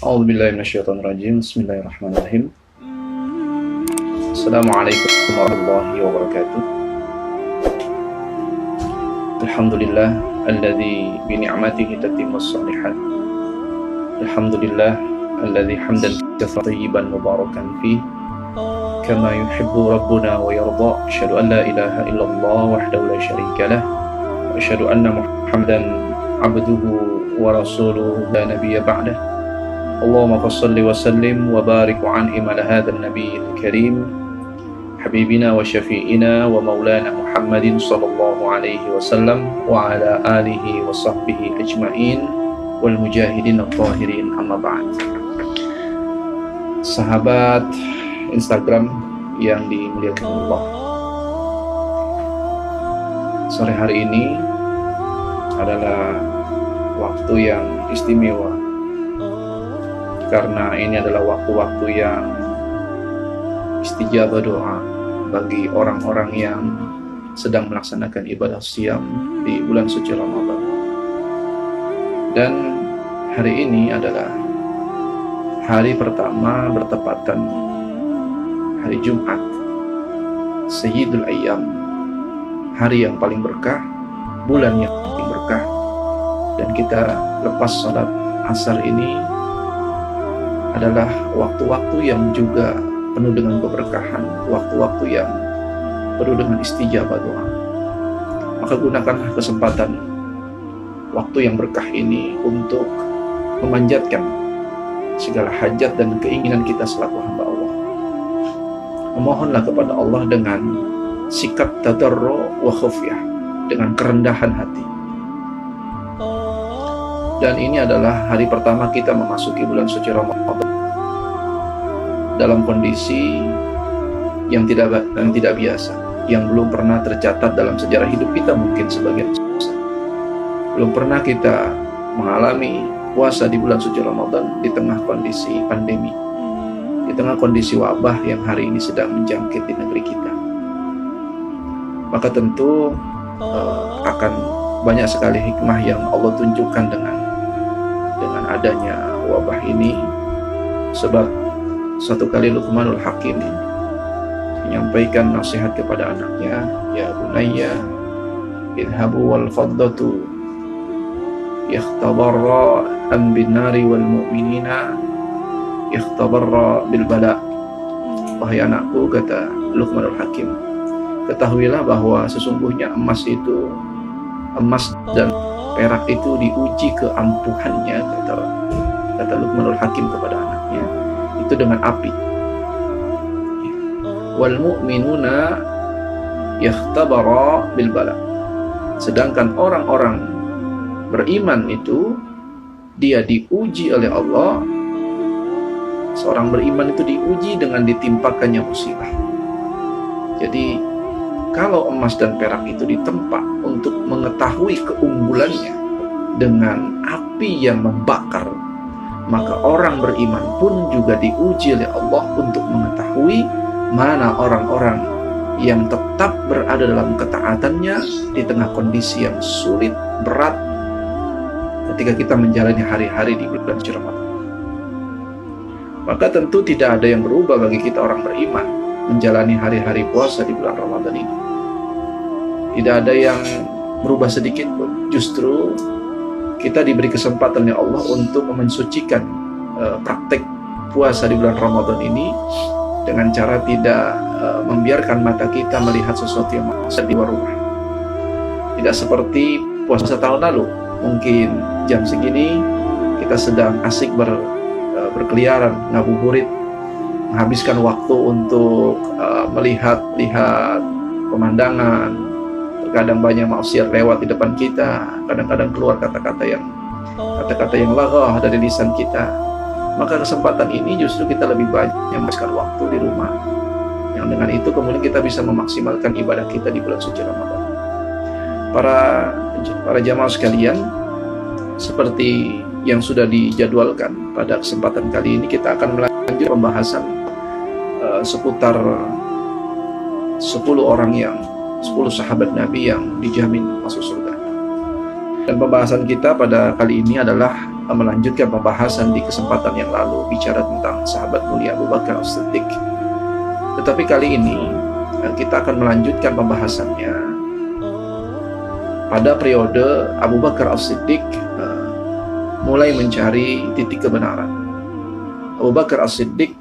A'udzubillahiminasyaitonirrajim. Bismillahirrahmanirrahim. Assalamualaikum warahmatullahi wabarakatuh. Alhamdulillah alladzi bi ni'matihi tatimmus shalihat. Alhamdulillah alladzi hamdan katsiran thayyiban mubarakan fi kama yuhibbu rabbuna wa yarda. Asyhadu an la ilaha illallah wahdahu la syarika lah wa asyhadu anna Muhammadan abduhu wa rasuluhu la nabiyya ba'dah. Allahumma salli wa sallim wa barik wa an'im ala hadzal nabiyil karim habibina wa syafi'ina wa maulana Muhammadin sallallahu alaihi wasallam wa ala alihi wa sahbihi ajma'in wal mujahidin at-tahirin, amma ba'd. Sahabat Instagram yang dimuliakan Allah, sore hari ini adalah waktu yang istimewa karena ini adalah waktu-waktu yang istijabah doa bagi orang-orang yang sedang melaksanakan ibadah siam di bulan suci Ramadan. Dan hari ini adalah hari pertama bertepatan hari Jumat, Sayyidul Ayyam, hari yang paling berkah, bulan yang paling berkah. Dan kita lepas salat asar ini adalah waktu-waktu yang juga penuh dengan keberkahan, waktu-waktu yang penuh dengan istijabah doa. Maka gunakanlah kesempatan waktu yang berkah ini untuk memanjatkan segala hajat dan keinginan kita selaku hamba Allah. Memohonlah kepada Allah dengan sikap tadarru wa khufyah, dengan kerendahan hati. Dan ini adalah hari pertama kita memasuki bulan suci Ramadan dalam kondisi yang tidak biasa, yang belum pernah tercatat dalam sejarah hidup kita mungkin sebagian besar. Belum pernah kita mengalami puasa di bulan suci Ramadan di tengah kondisi pandemi, di tengah kondisi wabah yang hari ini sedang menjangkit di negeri kita. Maka tentu akan banyak sekali hikmah yang Allah tunjukkan dengan adanya wabah ini. Sebab satu kali Luqmanul Hakim menyampaikan nasihat kepada anaknya, ya bunayya idhabu wal faddatu yakhtabarra am bin nari wal mu'minina yakhtabarra bil bala. Wahai anakku, kata Luqmanul Hakim, ketahuilah bahwa sesungguhnya emas dan perak itu diuji keampuhannya, kata Luqmanul Hakim kepada anaknya, itu dengan api. Wal mu'minuna yakhtabara bil bala. Sedangkan orang-orang beriman itu dia diuji oleh Allah. Seorang beriman itu diuji dengan ditimpakannya musibah. Jadi kalau emas dan perak itu ditempa untuk mengetahui keunggulannya dengan api yang membakar, maka orang beriman pun juga diuji oleh Allah untuk mengetahui mana orang-orang yang tetap berada dalam ketaatannya di tengah kondisi yang sulit, berat, ketika kita menjalani hari-hari di bulan suci Ramadan. Maka tentu tidak ada yang berubah bagi kita orang beriman menjalani hari-hari puasa di bulan Ramadan ini. Tidak ada yang berubah sedikit pun. Justru kita diberi kesempatan oleh Allah untuk mensucikan praktek puasa di bulan Ramadan ini dengan cara tidak membiarkan mata kita melihat sesuatu yang maksiat di luar rumah. Tidak seperti puasa tahun lalu. Mungkin jam segini kita sedang asik berkeliaran, ngabuburit, menghabiskan waktu untuk melihat pemandangan. Kadang banyak maksiat lewat di depan kita, kadang-kadang keluar kata-kata yang laghah dari lisan kita. Maka kesempatan ini justru kita lebih banyak menghabiskan waktu di rumah, yang dengan itu kemudian kita bisa memaksimalkan ibadah kita di bulan suci Ramadan. Para jamaah sekalian, seperti yang sudah dijadwalkan, pada kesempatan kali ini kita akan melanjutkan pembahasan seputar 10 sahabat Nabi yang dijamin masuk surga. Dan pembahasan kita pada kali ini adalah melanjutkan pembahasan di kesempatan yang lalu bicara tentang sahabat mulia Abu Bakar As-Siddiq. Tetapi kali ini kita akan melanjutkan pembahasannya pada periode Abu Bakar As-Siddiq mulai mencari titik kebenaran. Abu Bakar As-Siddiq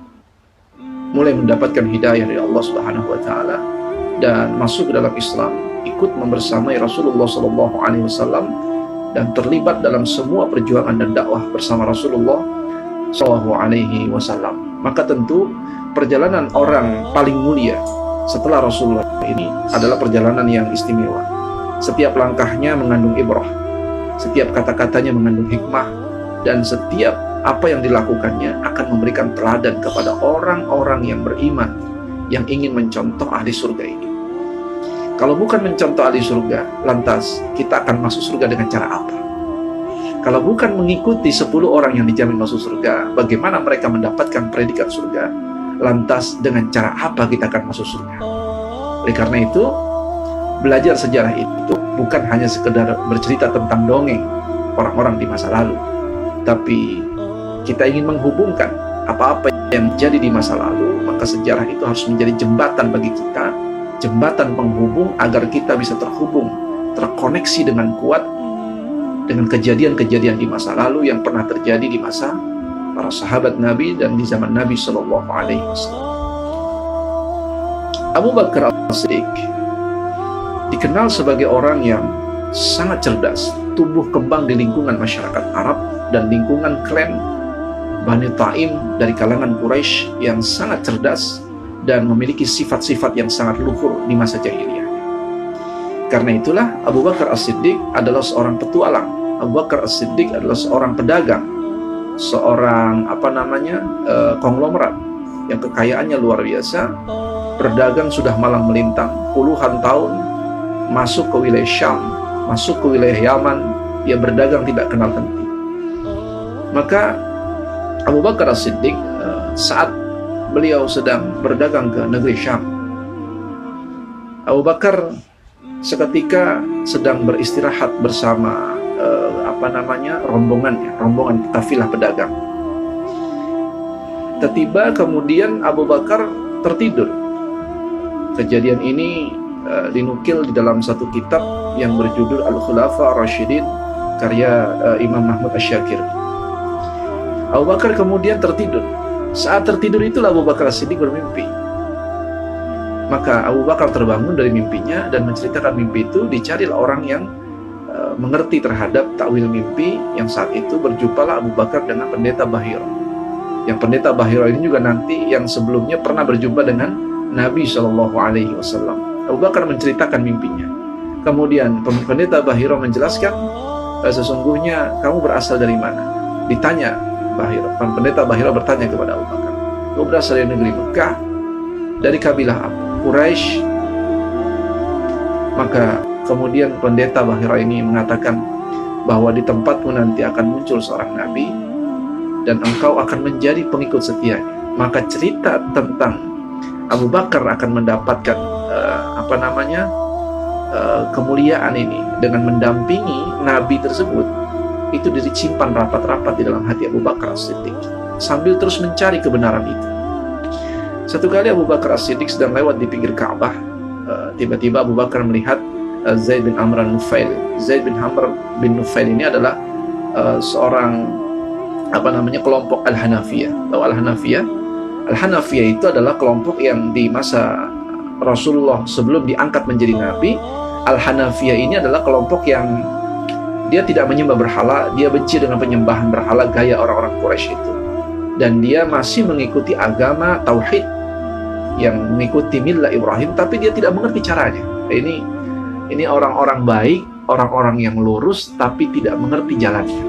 mulai mendapatkan hidayah dari Allah Subhanahu wa taala dan masuk ke dalam Islam, ikut membersamai Rasulullah sallallahu alaihi wasallam dan terlibat dalam semua perjuangan dan dakwah bersama Rasulullah sallallahu alaihi wasallam. Maka tentu perjalanan orang paling mulia setelah Rasulullah ini adalah perjalanan yang istimewa. Setiap langkahnya mengandung ibrah, setiap kata-katanya mengandung hikmah, dan setiap apa yang dilakukannya akan memberikan teladan kepada orang-orang yang beriman yang ingin mencontoh ahli surga ini. Kalau bukan mencontoh ahli surga, lantas kita akan masuk surga dengan cara apa? Kalau bukan mengikuti 10 orang yang dijamin masuk surga, bagaimana mereka mendapatkan predikat surga? Lantas dengan cara apa kita akan masuk surga? Oleh karena itu, belajar sejarah itu bukan hanya sekedar bercerita tentang dongeng orang-orang di masa lalu, tapi kita ingin menghubungkan apa-apa yang terjadi di masa lalu. Maka sejarah itu harus menjadi jembatan bagi kita, jembatan penghubung agar kita bisa terhubung, terkoneksi dengan kuat dengan kejadian-kejadian di masa lalu yang pernah terjadi di masa para sahabat Nabi dan di zaman Nabi Shallallahu Alaihi Wasallam. Abu Bakar As-Siddiq dikenal sebagai orang yang sangat cerdas, tumbuh kembang di lingkungan masyarakat Arab dan lingkungan klan Bani Taim dari kalangan Quraisy yang sangat cerdas dan memiliki sifat-sifat yang sangat luhur di masa jahiliyah. Karena itulah Abu Bakar As-Siddiq adalah seorang petualang. Abu Bakar As-Siddiq adalah seorang pedagang, seorang konglomerat yang kekayaannya luar biasa. Berdagang sudah malang melintang puluhan tahun, masuk ke wilayah Syam, masuk ke wilayah Yaman. Dia berdagang tidak kenal henti. Maka Abu Bakar As-Siddiq saat beliau sedang berdagang ke negeri Syam, Abu Bakar seketika sedang beristirahat bersama rombongan kafilah pedagang. Tiba-tiba kemudian Abu Bakar tertidur. Kejadian ini dinukil di dalam satu kitab yang berjudul Al-Khulafa Ar-Rasyidin karya Imam Mahmud Asy-Syakir. Abu Bakar kemudian tertidur. Saat tertidur itulah Abu Bakar As-Siddiq bermimpi. Maka Abu Bakar terbangun dari mimpinya dan menceritakan mimpi itu. Dicarilah orang yang mengerti terhadap takwil mimpi, yang saat itu berjumpalah Abu Bakar dengan pendeta Bahira. Yang pendeta Bahira ini juga nanti yang sebelumnya pernah berjumpa dengan Nabi Shallallahu Alaihi Wasallam. Abu Bakar menceritakan mimpinya. Kemudian pendeta Bahira menjelaskan, sesungguhnya kamu berasal dari mana? Ditanya pendeta Bahira bertanya kepada Abu Bakar, "Kau berasal dari negeri Mekah, dari kabilah apa?" Quraisy. Maka kemudian pendeta Bahira ini mengatakan bahwa di tempatmu nanti akan muncul seorang nabi dan engkau akan menjadi pengikut setianya. Maka cerita tentang Abu Bakar akan mendapatkan kemuliaan ini dengan mendampingi nabi tersebut, itu disimpan rapat-rapat di dalam hati Abu Bakar As-Siddiq sambil terus mencari kebenaran itu. Satu kali Abu Bakar As-Siddiq sedang lewat di pinggir Ka'bah. Tiba-tiba Abu Bakar melihat Zaid bin Amr An-Nufail. Zaid bin Amr bin Nufail ini adalah seorang kelompok Al-Hanafiyah. Tahu Al-Hanafiyah? Al-Hanafiyah itu adalah kelompok yang di masa Rasulullah sebelum diangkat menjadi nabi. Al-Hanafiyah ini adalah kelompok yang dia tidak menyembah berhala, dia benci dengan penyembahan berhala gaya orang-orang Quraisy itu. Dan dia masih mengikuti agama tauhid yang mengikuti millah Ibrahim, tapi dia tidak mengerti caranya. Ini orang-orang baik, orang-orang yang lurus, tapi tidak mengerti jalannya.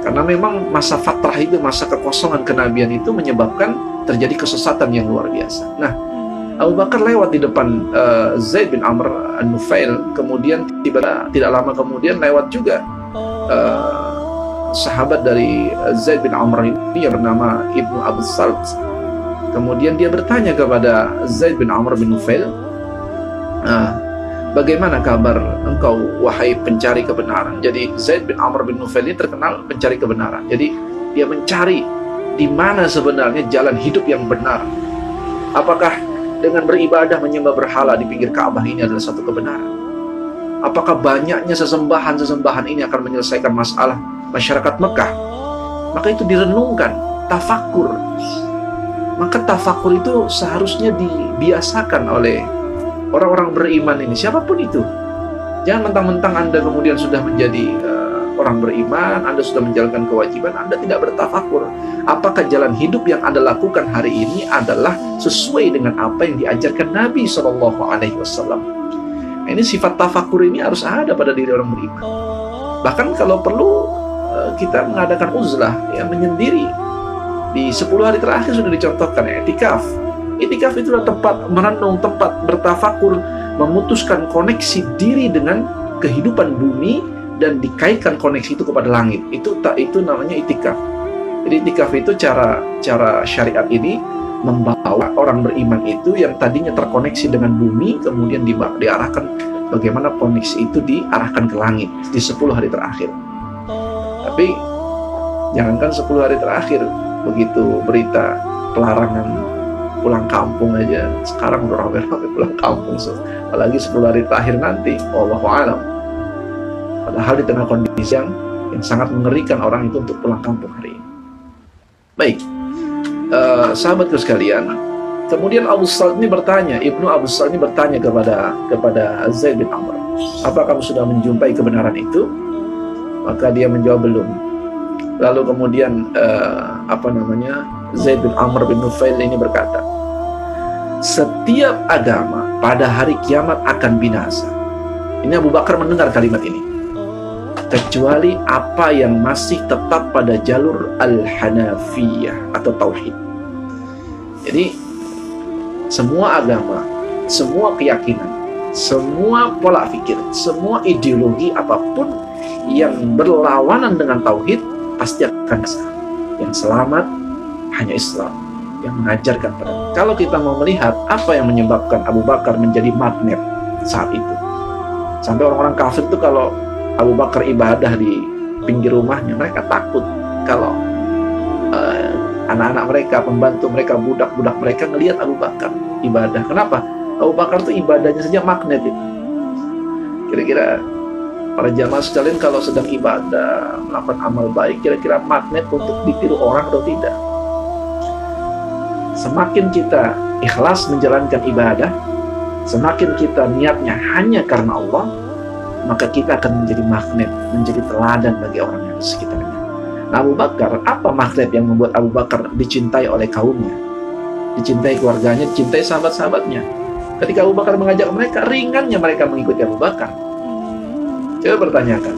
Karena memang masa fatrah itu, masa kekosongan kenabian itu menyebabkan terjadi kesesatan yang luar biasa. Nah, Abu Bakar lewat di depan Zaid bin Amr An-Nufail, kemudian tidak lama kemudian lewat juga sahabat dari Zaid bin Amr ini yang bernama Ibnu Abu Salt. Kemudian dia bertanya kepada Zaid bin Amr bin Nufail, bagaimana kabar engkau wahai pencari kebenaran? Jadi Zaid bin Amr bin Nufail ini terkenal pencari kebenaran. Jadi dia mencari di mana sebenarnya jalan hidup yang benar. Apakah dengan beribadah menyembah berhala di pinggir Ka'bah ini adalah satu kebenaran? Apakah banyaknya sesembahan-sesembahan ini akan menyelesaikan masalah masyarakat Mekah? Maka itu direnungkan, tafakur. Maka tafakur itu seharusnya dibiasakan oleh orang-orang beriman ini, siapapun itu. Jangan mentang-mentang Anda kemudian sudah menjadi orang beriman, Anda sudah menjalankan kewajiban, Anda tidak bertafakur. Apakah jalan hidup yang Anda lakukan hari ini adalah sesuai dengan apa yang diajarkan Nabi SAW? Ini sifat tafakur ini harus ada pada diri orang beriman. Bahkan kalau perlu kita mengadakan uzlah, ya, menyendiri. Di 10 hari terakhir sudah dicontohkan i'tikaf. I'tikaf itulah tempat merenung, tempat bertafakur, memutuskan koneksi diri dengan kehidupan bumi dan dikaitkan koneksi itu kepada langit. Itu namanya i'tikaf. Jadi i'tikaf itu cara syariat ini membawa orang beriman itu yang tadinya terkoneksi dengan bumi, kemudian diarahkan bagaimana koneksi itu diarahkan ke langit di 10 hari terakhir. Tapi jangankan 10 hari terakhir, begitu berita pelarangan pulang kampung aja sekarang udah rame-rame pulang kampung, apalagi 10 hari terakhir nanti, wallahu a'lam. Padahal di tengah kondisi yang sangat mengerikan orang itu untuk pulang kampung hari ini. Baik, sahabatku sekalian, kemudian Ibnu Abu Sal ini bertanya kepada Zaid bin Amr, apa kamu sudah menjumpai kebenaran itu? Maka dia menjawab belum. Lalu kemudian Zaid bin Amr bin Nufail ini berkata, setiap agama pada hari kiamat akan binasa. Ini Abu Bakar mendengar kalimat ini, kecuali apa yang masih tetap pada jalur al-Hanafiyah atau tauhid. Jadi semua agama, semua keyakinan, semua pola pikir, semua ideologi apapun yang berlawanan dengan tauhid pasti akan binasa. Yang selamat hanya Islam yang mengajarkan pada kita. Kalau kita mau melihat apa yang menyebabkan Abu Bakar menjadi magnet saat itu, sampai orang-orang kafir itu kalau Abu Bakar ibadah di pinggir rumahnya, mereka takut kalau anak-anak mereka, pembantu mereka, budak-budak mereka ngelihat Abu Bakar ibadah. Kenapa? Abu Bakar itu ibadahnya saja magnet itu. Kira-kira para jamaah sekalian kalau sedang ibadah, melakukan amal baik, kira-kira magnet untuk ditiru orang atau tidak? Semakin kita ikhlas menjalankan ibadah, semakin kita niatnya hanya karena Allah, maka kita akan menjadi magnet, menjadi teladan bagi orang yang di sekitarnya. Nah, Abu Bakar, apa magnet yang membuat Abu Bakar dicintai oleh kaumnya, dicintai keluarganya, dicintai sahabat-sahabatnya? Ketika Abu Bakar mengajak mereka, ringannya mereka mengikuti Abu Bakar. Coba pertanyakan,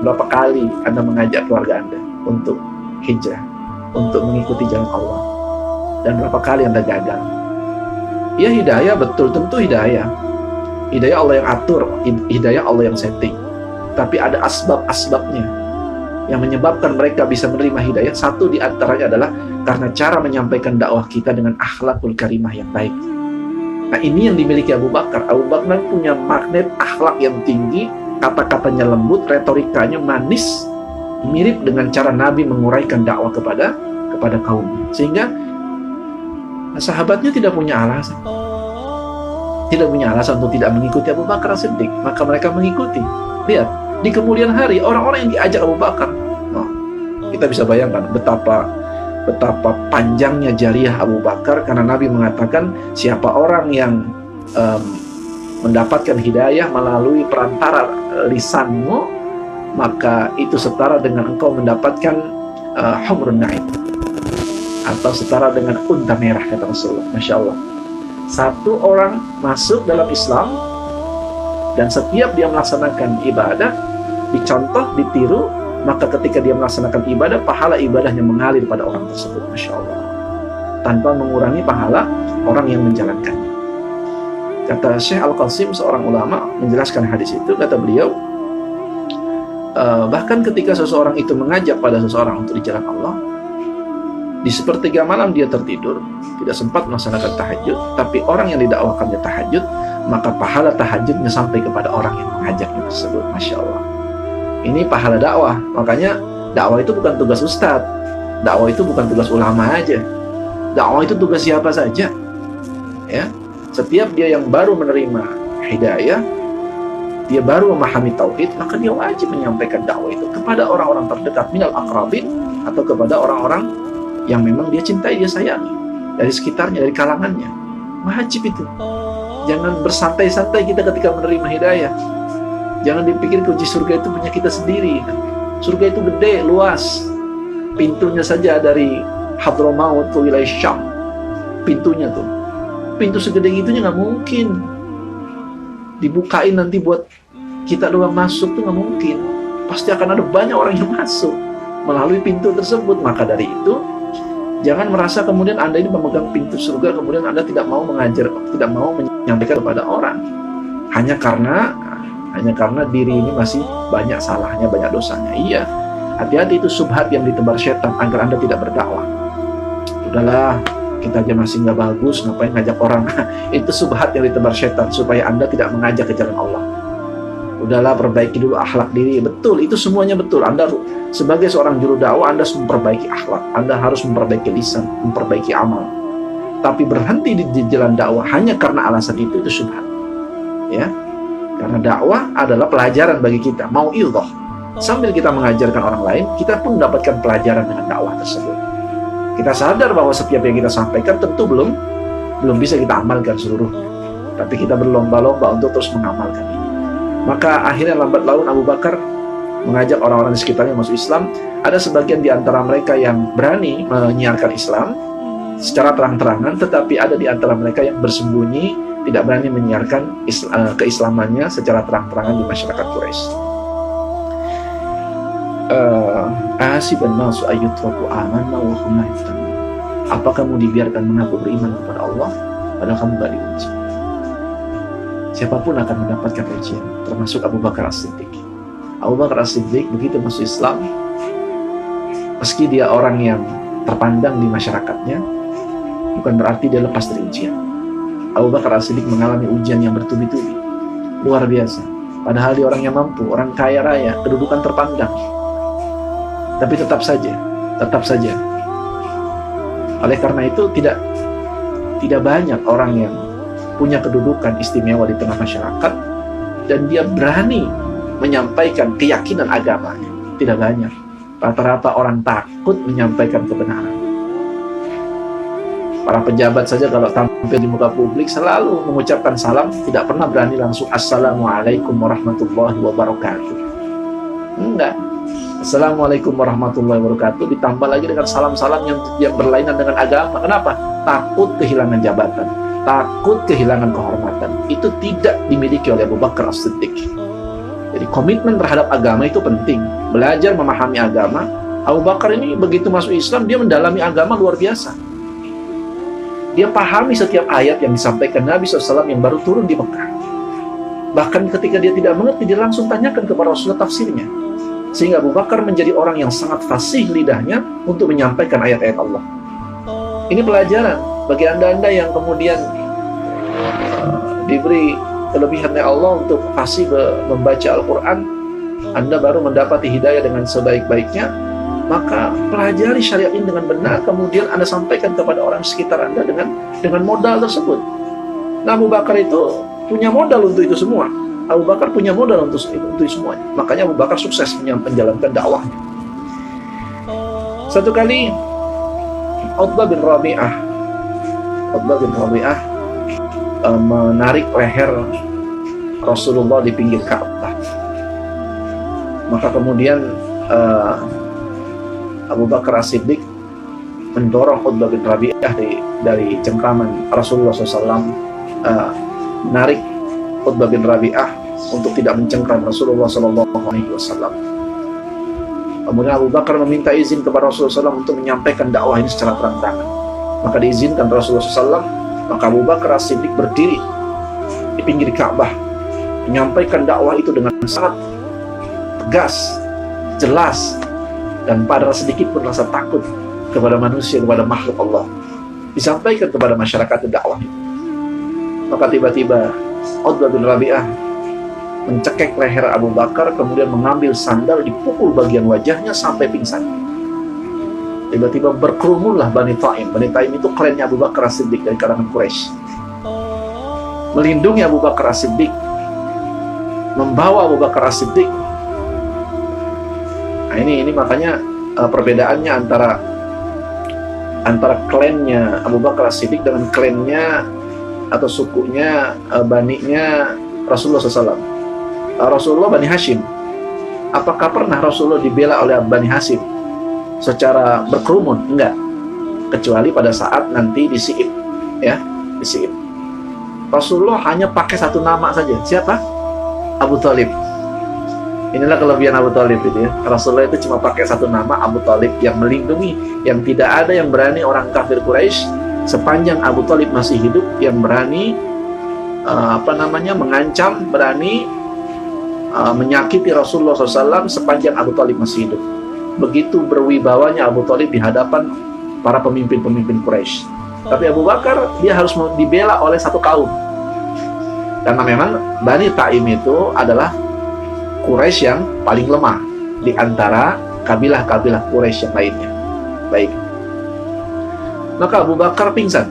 berapa kali Anda mengajak keluarga Anda untuk hijrah, untuk mengikuti jalan Allah, dan berapa kali Anda gagal? Ya, hidayah betul, tentu hidayah Allah yang atur, hidayah Allah yang setting. Tapi ada asbab-asbabnya yang menyebabkan mereka bisa menerima hidayah. Satu di antaranya adalah karena cara menyampaikan dakwah kita dengan akhlakul karimah yang baik. Nah, ini yang dimiliki Abu Bakar. Abu Bakar punya magnet akhlak yang tinggi, kata-katanya lembut, retorikanya manis, mirip dengan cara Nabi menguraikan dakwah kepada kaumnya. Sehingga sahabatnya tidak punya alasan untuk tidak mengikuti Abu Bakar As-Siddiq. Maka mereka mengikuti. Lihat, di kemudian hari orang-orang yang diajak Abu Bakar, kita bisa bayangkan betapa panjangnya jariah Abu Bakar, karena Nabi mengatakan siapa orang yang mendapatkan hidayah melalui perantara lisanmu, maka itu setara dengan engkau mendapatkan humrun na'im, atau setara dengan unta merah, kata Rasulullah. Masya Allah, satu orang masuk dalam Islam dan setiap dia melaksanakan ibadah, dicontoh, ditiru, maka ketika dia melaksanakan ibadah, pahala ibadahnya mengalir pada orang tersebut. Masya Allah, tanpa mengurangi pahala orang yang menjalankannya. Kata Syekh Al-Qasim, seorang ulama, menjelaskan hadis itu, kata beliau, bahkan ketika seseorang itu mengajak pada seseorang untuk di jalan Allah, di sepertiga malam dia tertidur, tidak sempat melaksanakan tahajud, tapi orang yang didakwakannya tahajud, maka pahala tahajudnya sampai kepada orang yang mengajaknya tersebut. Masya Allah. Ini pahala dakwah. Makanya dakwah itu bukan tugas ustadz, dakwah itu bukan tugas ulama aja, dakwah itu tugas siapa saja. Ya, setiap dia yang baru menerima hidayah, dia baru memahami tauhid, maka dia wajib menyampaikan dakwah itu kepada orang-orang terdekat, minal aqrabin, atau kepada orang-orang yang memang dia cintai, dia sayangi, dari sekitarnya, dari kalangannya. Wajib itu. Jangan bersantai-santai kita ketika menerima hidayah. Jangan dipikir kunci surga itu punya kita sendiri. Surga itu gede, luas. Pintunya saja dari Hadramaut ke wilayah Syam, pintunya tuh, pintu segede itunya nggak mungkin dibukain nanti buat kita doang masuk, tuh nggak mungkin. Pasti akan ada banyak orang yang masuk melalui pintu tersebut. Maka dari itu, jangan merasa kemudian Anda ini memegang pintu surga, kemudian Anda tidak mau mengajar, tidak mau menyampaikan kepada orang, hanya karena diri ini masih banyak salahnya, banyak dosanya. Iya, hati-hati, itu subhat yang ditebar setan agar Anda tidak berdakwah. Udahlah, kita aja masih nggak bagus, ngapain ngajak orang? Itu subhat yang ditebar setan supaya Anda tidak mengajak ke jalan Allah. Udahlah, perbaiki dulu akhlak diri. Betul, itu semuanya betul. Anda sebagai seorang juru dakwah, Anda harus memperbaiki akhlak, Anda harus memperbaiki lisan, memperbaiki amal. Tapi berhenti di jalan dakwah hanya karena alasan itu subhat. Ya, karena dakwah adalah pelajaran bagi kita. Mau ildah, sambil kita mengajarkan orang lain, kita pun mendapatkan pelajaran dengan dakwah tersebut. Kita sadar bahwa setiap yang kita sampaikan tentu belum bisa kita amalkan seluruhnya, tapi kita berlomba-lomba untuk terus mengamalkan ini. Maka akhirnya lambat laun Abu Bakar mengajak orang-orang di sekitarnya masuk Islam. Ada sebagian di antara mereka yang berani menyiarkan Islam secara terang-terangan, tetapi ada di antara mereka yang bersembunyi, tidak berani menyiarkan keislamannya secara terang-terangan di masyarakat Quraisy. Ahasiban nasu ayyutraku amanna wa hum la yuftanun. Apa kamu dibiarkan mengaku beriman kepada Allah padahal kamu gak diuji? Siapapun akan mendapatkan ujian, termasuk Abu Bakar As-Siddiq. Abu Bakar As-Siddiq begitu masuk Islam, meski dia orang yang terpandang di masyarakatnya, bukan berarti dia lepas dari ujian. Abu Bakar As-Siddiq mengalami ujian yang bertubi-tubi, luar biasa. Padahal dia orang yang mampu, orang kaya raya, kedudukan terpandang. Tapi tetap saja. Oleh karena itu tidak banyak orang yang punya kedudukan istimewa di tengah masyarakat dan dia berani menyampaikan keyakinan agamanya. Tidak banyak. Rata-rata orang takut menyampaikan kebenaran. Para pejabat saja kalau tampil di muka publik selalu mengucapkan salam, tidak pernah berani langsung Assalamualaikum warahmatullahi wabarakatuh. Enggak. Assalamualaikum warahmatullahi wabarakatuh ditambah lagi dengan salam-salam yang berlainan dengan agama. Kenapa? Takut kehilangan jabatan, takut kehilangan kehormatan. Itu tidak dimiliki oleh Abu Bakar As-Siddiq. Jadi komitmen terhadap agama itu penting. Belajar memahami agama. Abu Bakar ini begitu masuk Islam, dia mendalami agama luar biasa. Dia pahami setiap ayat yang disampaikan Nabi SAW yang baru turun di Mekah. Bahkan ketika dia tidak mengerti, dia langsung tanyakan kepada Rasulullah tafsirnya. Sehingga Abu Bakar menjadi orang yang sangat fasih lidahnya untuk menyampaikan ayat-ayat Allah. Ini pelajaran bagi anda-anda yang kemudian diberi kelebihan oleh Allah untuk fasih membaca Al-Quran. Anda baru mendapati hidayah dengan sebaik-baiknya, maka pelajari syariat ini dengan benar, kemudian Anda sampaikan kepada orang sekitar Anda dengan modal tersebut. Nah, Abu Bakar itu punya modal untuk itu semua. Abu Bakar punya modal untuk semuanya. Makanya Abu Bakar sukses menjalankan dakwahnya. Satu kali Utbah bin Rabi'ah menarik leher Rasulullah di pinggir Ka'bah. Maka kemudian Abu Bakar As-Siddiq mendorong Utbah bin Rabi'ah dari cengkraman Rasulullah SAW, menarik Utbah bin Rabi'ah untuk tidak mencengkram Rasulullah SAW. Kemudian Abu Bakar meminta izin kepada Rasulullah SAW untuk menyampaikan dakwah ini secara terang-terangan. Maka diizinkan Rasulullah SAW. Maka Abu Bakar As-Siddiq berdiri di pinggir Ka'bah, menyampaikan dakwah itu dengan sangat tegas, jelas, dan pada sedikit pun rasa takut kepada manusia, kepada makhluk Allah. Disampaikan kepada masyarakat dakwah itu. Maka tiba-tiba Utbah bin Rabi'ah mencekik leher Abu Bakar, kemudian mengambil sandal, dipukul bagian wajahnya sampai pingsan. Tiba-tiba berkerumunlah Bani Taim. Bani Taim itu klannya Abu Bakar As-Siddiq dari kalangan Quraisy. Melindungi Abu Bakar As-Siddiq, membawa Abu Bakar As-Siddiq. Nah, ini makanya perbedaannya antara klannya Abu Bakar As-Siddiq dengan klannya atau sukunya, baninya Rasulullah SAW. Rasulullah Bani Hashim. Apakah pernah Rasulullah dibela oleh Bani Hashim secara berkerumun? Enggak. Kecuali pada saat nanti di Si'ib, ya, di Si'ib. Rasulullah hanya pakai satu nama saja. Siapa? Abu Thalib. Inilah kelebihan Abu Thalib itu ya. Rasulullah itu cuma pakai satu nama, Abu Thalib, yang melindungi, yang tidak ada yang berani orang kafir Quraisy sepanjang Abu Thalib masih hidup yang berani mengancam, berani menyakiti Rasulullah SAW sepanjang Abu Thalib masih hidup. Begitu berwibawanya Abu Thalib di hadapan para pemimpin-pemimpin Quraisy. Tapi Abu Bakar, dia harus dibela oleh satu kaum. Karena memang Bani Taim itu adalah Quraisy yang paling lemah di antara kabilah-kabilah Quraisy yang lainnya. Baik. Maka Abu Bakar pingsan,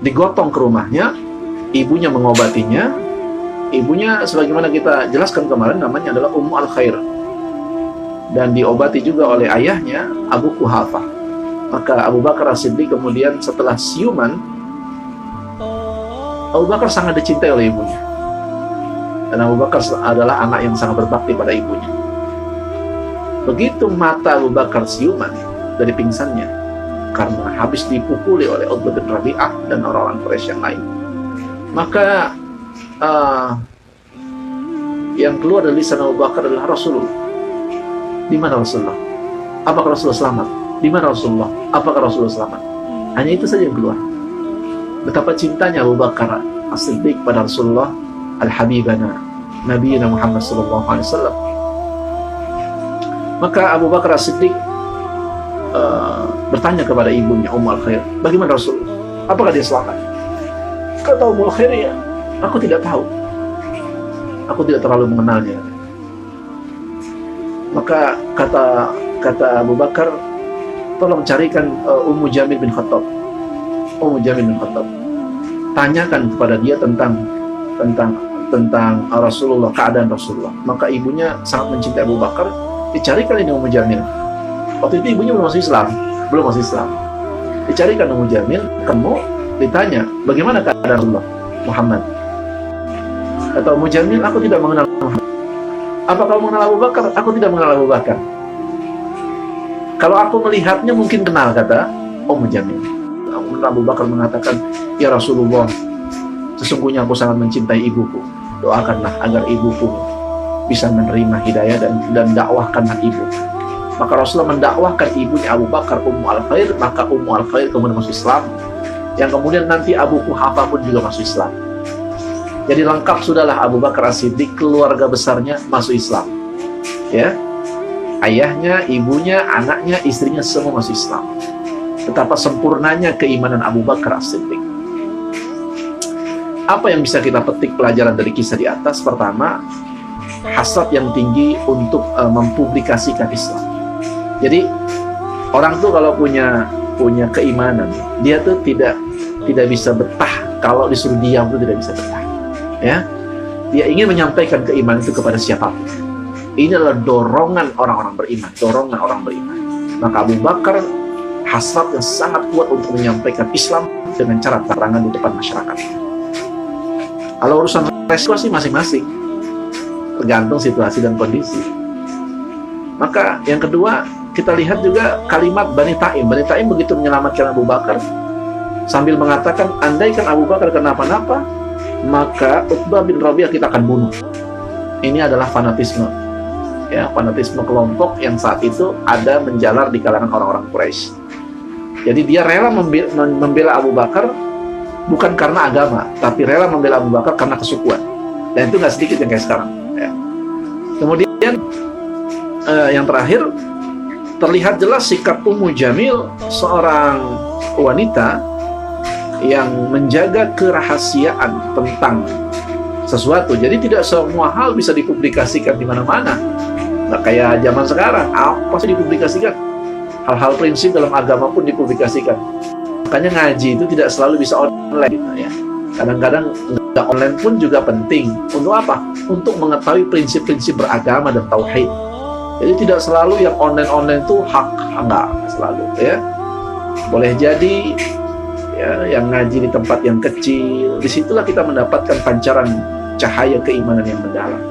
digotong ke rumahnya, ibunya mengobatinya. Ibunya, sebagaimana kita jelaskan kemarin, namanya adalah Ummu Al-Khair, dan diobati juga oleh ayahnya Abu Quhafah. Maka Abu Bakar As-Siddiq kemudian setelah siuman, Abu Bakar sangat dicintai oleh ibunya, dan Abu Bakar adalah anak yang sangat berbakti pada ibunya. Begitu mata Abu Bakar siuman dari pingsannya, karena habis dipukuli oleh Utbah bin Rabi'ah dan orang-orang Quraisy yang lain, maka yang keluar dari lisan Abu Bakar adalah Rasulullah. Di mana Rasulullah? Apakah Rasulullah selamat? Di mana Rasulullah? Apakah Rasulullah selamat? Hanya itu saja yang keluar. Betapa cintanya Abu Bakar As-Siddiq pada Rasulullah Al-Habibana Nabi Muhammad SAW. Maka Abu Bakar As-Siddiq bertanya kepada ibunya Ummu Al-Khair, bagaimana Rasulullah? Apakah dia selamat? Kata Ummu Al-Khair, ya, aku tidak tahu. Aku tidak terlalu mengenalnya. Maka kata Abu Bakar, tolong carikan Ummu Jamil bin Khattab. Ummu Jamil bin Khattab. Tanyakan kepada dia tentang Rasulullah, keadaan Rasulullah. Maka ibunya sangat mencintai Abu Bakar. Dicarikan ini Ummu Jamil. Waktu itu ibunya belum masuk Islam. Dicarikan Ummu Jamil, kamu ditanya, bagaimana keadaan Rasulullah Muhammad? Kata Ummu Jamil, aku tidak mengenal Muhammad. Apa kamu mengenal Abu Bakar? Aku tidak mengenal Abu Bakar. Kalau aku melihatnya mungkin kenal, kata Ummu Jamil. Abu Bakar mengatakan, ya Rasulullah, sesungguhnya aku sangat mencintai ibuku. Doakanlah agar ibuku bisa menerima hidayah dan dakwahkanlah ibu. Maka Rasulullah mendakwahkan ibunya Abu Bakar, Ummu Al-Khair. Maka Ummu Al-Khair kemudian masuk Islam, yang kemudian nanti Abu Quhafah pun juga masuk Islam. Jadi lengkap sudahlah Abu Bakar As-Siddiq, keluarga besarnya masuk Islam. Ya, ayahnya, ibunya, anaknya, istrinya semua masuk Islam. Betapa sempurnanya keimanan Abu Bakar As-Siddiq. Apa yang bisa kita petik pelajaran dari kisah di atas? Pertama, hasrat yang tinggi untuk mempublikasikan Islam. Jadi orang tuh kalau punya keimanan, dia tuh tidak bisa betah. Kalau disuruh diam tuh tidak bisa betah. Ya, dia ingin menyampaikan keimanan itu kepada siapapun. Ini adalah dorongan orang-orang beriman. Maka Abu Bakar hasrat yang sangat kuat untuk menyampaikan Islam dengan cara terangan di depan masyarakat. Kalau urusan resiko sih masing-masing, tergantung situasi dan kondisi. Maka yang kedua, kita lihat juga kalimat Bani Taim. Bani Taim begitu menyelamatkan Abu Bakar, sambil mengatakan, andaikan Abu Bakar kenapa-napa, maka Utbah bin Rabi'ah kita akan bunuh. Ini adalah fanatisme, ya, fanatisme kelompok yang saat itu ada menjalar di kalangan orang-orang Quraisy. Jadi dia rela membela Abu Bakar bukan karena agama, tapi rela membela Abu Bakar karena kesukuan. Dan itu nggak sedikit yang kayak sekarang. Ya. Kemudian yang terakhir, terlihat jelas sikap Ummu Jamil, seorang wanita yang menjaga kerahasiaan tentang sesuatu. Jadi tidak semua hal bisa dipublikasikan di mana-mana. Nggak kayak zaman sekarang, apa sih dipublikasikan? Hal-hal prinsip dalam agama pun dipublikasikan. Makanya ngaji itu tidak selalu bisa online gitu ya. Kadang-kadang nggak online pun juga penting. Untuk apa? Untuk mengetahui prinsip-prinsip beragama dan tauhid. Jadi tidak selalu yang online-online itu hak, enggak selalu ya. Boleh jadi ya, yang ngaji di tempat yang kecil, disitulah kita mendapatkan pancaran cahaya keimanan yang mendalam.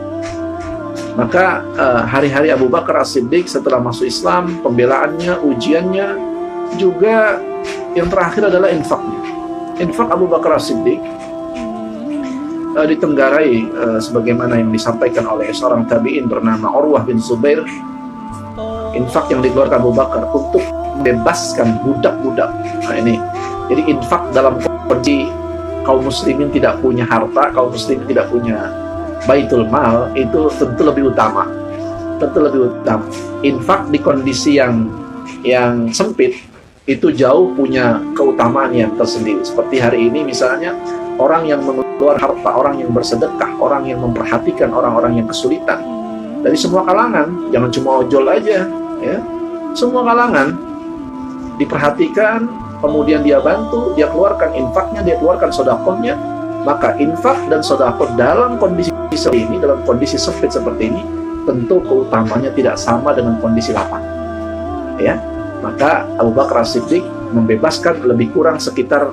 Maka hari-hari Abu Bakar As-Siddiq setelah masuk Islam, pembelaannya, ujiannya, juga yang terakhir adalah infaknya. Infak Abu Bakar As-Siddiq ditenggarai sebagaimana yang disampaikan oleh seorang tabi'in bernama Urwah bin Zubair. Infak yang dikeluarkan Abu Bakar untuk membebaskan budak-budak. Nah ini, jadi infak dalam kondisi kaum muslimin tidak punya harta, kaum muslimin tidak punya baitul mal, itu tentu lebih utama. Tentu lebih utama. Infak di kondisi yang sempit itu jauh punya keutamaan yang tersendiri. Seperti hari ini misalnya, orang yang mengeluarkan harta, orang yang bersedekah, orang yang memperhatikan orang-orang yang kesulitan. Dari semua kalangan, jangan cuma ojol aja, ya. Semua kalangan diperhatikan, kemudian dia bantu, dia keluarkan infaknya, dia keluarkan sedekahnya. Maka infak dan sedekah dalam kondisi seperti ini, dalam kondisi sempit seperti ini, tentu keutamanya tidak sama dengan kondisi lapang. Ya, maka Abu Bakar As-Siddiq membebaskan lebih kurang sekitar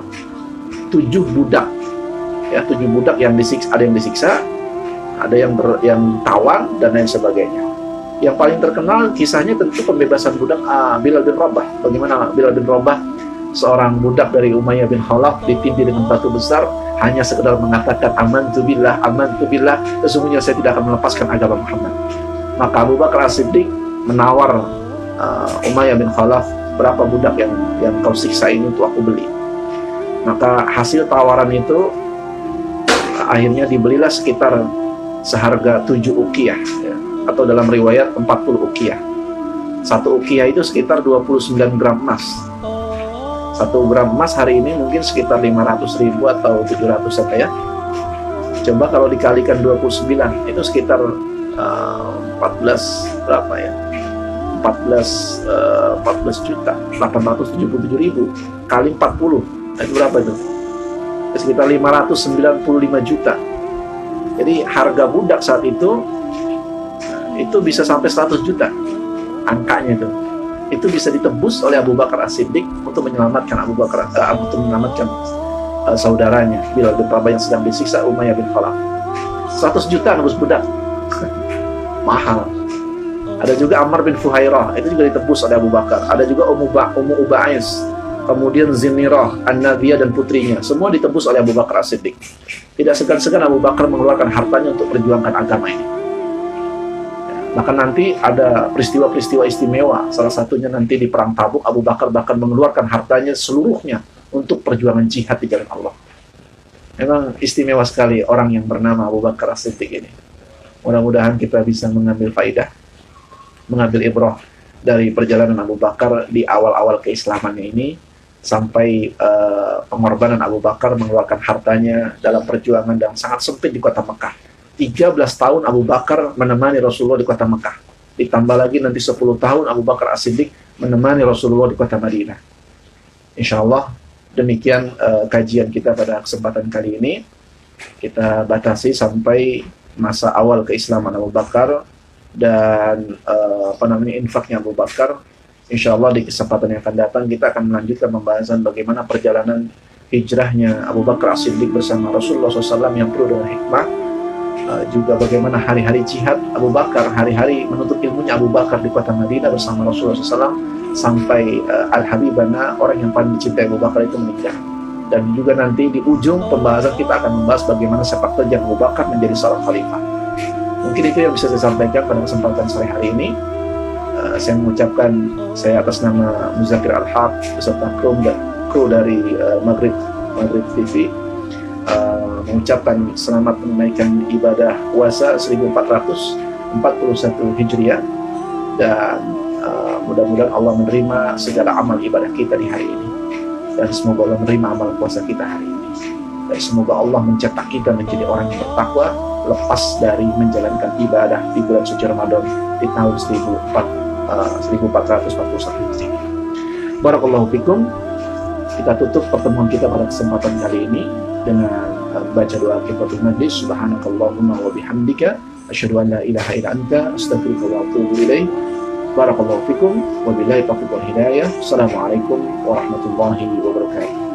7 budak. Ya, 7 budak yang disiksa, ada yang disiksa, ada yang tawan dan lain sebagainya. Yang paling terkenal kisahnya tentu pembebasan budak Bilal bin Rabah. Bagaimana Bilal bin Rabah, seorang budak dari Umayyah bin Khalaf, ditindih dengan batu besar hanya sekedar mengatakan amantu billah, sesungguhnya saya tidak akan melepaskan agama Muhammad. Maka Abu Bakar As-Siddiq menawar Umayyah bin Khalaf, berapa budak yang kau siksa ini untuk aku beli. Maka hasil tawaran itu akhirnya dibelilah sekitar seharga 7 uqiyah ya, atau dalam riwayat 40 uqiyah. 1 uqiyah itu sekitar 29 gram emas. 1 gram emas hari ini mungkin sekitar 500.000 atau 700 ya. Coba kalau dikalikan 29 itu sekitar 14 berapa ya? 14 juta 877.000 kali 40. Nah, itu berapa itu? Sekitar 595 juta. Jadi harga budak saat itu bisa sampai 100 juta angkanya itu. Itu bisa ditebus oleh Abu Bakar As-Siddiq untuk menyelamatkan untuk menyelamatkan saudaranya Bilal bin Rabah yang sedang disiksa Umayyah bin Khalaf. 100 juta nebus budak. Mahal. Ada juga Ammar bin Fuhairah, itu juga ditebus oleh Abu Bakar. Ada juga Ummu Uba'is, kemudian Zinirah, An-Nabiyah dan putrinya, semua ditebus oleh Abu Bakar As-Siddiq. Tidak segan-segan Abu Bakar mengeluarkan hartanya untuk perjuangkan agama ini. Bahkan nanti ada peristiwa-peristiwa istimewa, salah satunya nanti di Perang Tabuk, Abu Bakar bahkan mengeluarkan hartanya seluruhnya untuk perjuangan jihad di jalan Allah. Memang istimewa sekali orang yang bernama Abu Bakar As-Siddiq ini. Mudah-mudahan kita bisa mengambil faidah, mengambil ibrah dari perjalanan Abu Bakar di awal-awal keislamannya ini, sampai pengorbanan Abu Bakar mengeluarkan hartanya dalam perjuangan yang sangat sempit di kota Mekah. 13 tahun Abu Bakar menemani Rasulullah di kota Mekah. Ditambah lagi nanti 10 tahun Abu Bakar As-Siddiq menemani Rasulullah di kota Madinah. Insyaallah demikian kajian kita pada kesempatan kali ini. Kita batasi sampai masa awal keislaman Abu Bakar dan infaknya Abu Bakar. Insyaallah di kesempatan yang akan datang kita akan melanjutkan pembahasan bagaimana perjalanan hijrahnya Abu Bakar As-Siddiq bersama Rasulullah SAW yang penuh dengan hikmah. Juga bagaimana hari-hari jihad Abu Bakar, hari-hari menuntut ilmunya Abu Bakar di kota Madinah bersama Rasulullah SAW, sampai Al-Habibana, orang yang paling dicintai Abu Bakar itu meninggal. Dan juga nanti di ujung pembahasan kita akan membahas bagaimana sepak terjang Abu Bakar menjadi seorang khalifah. Mungkin itu yang bisa saya sampaikan pada kesempatan sore hari ini. Saya mengucapkan, saya atas nama Muzakir Al-Haq beserta kru dari Maghrib TV, mengucapkan selamat menunaikan ibadah puasa 1441 Hijriah, dan mudah-mudahan Allah menerima segala amal ibadah kita di hari ini, dan semoga Allah menerima amal puasa kita hari ini. Semoga Allah mencetak kita menjadi orang yang bertakwa, lepas dari menjalankan ibadah di bulan suci Ramadan di tahun 1441 Hijriah. Barakallahu fikum. Kita tutup pertemuan kita pada kesempatan kali ini dengan baca doa kifaratul majlis. Subhanakallahumma wa bihamdika asyhadu an la ilaha illa anta astaghfiruka wa atubu ilaik. Barakallahu fikum wa billahi taufiq wal hidayah. Assalamualaikum warahmatullahi wabarakatuh.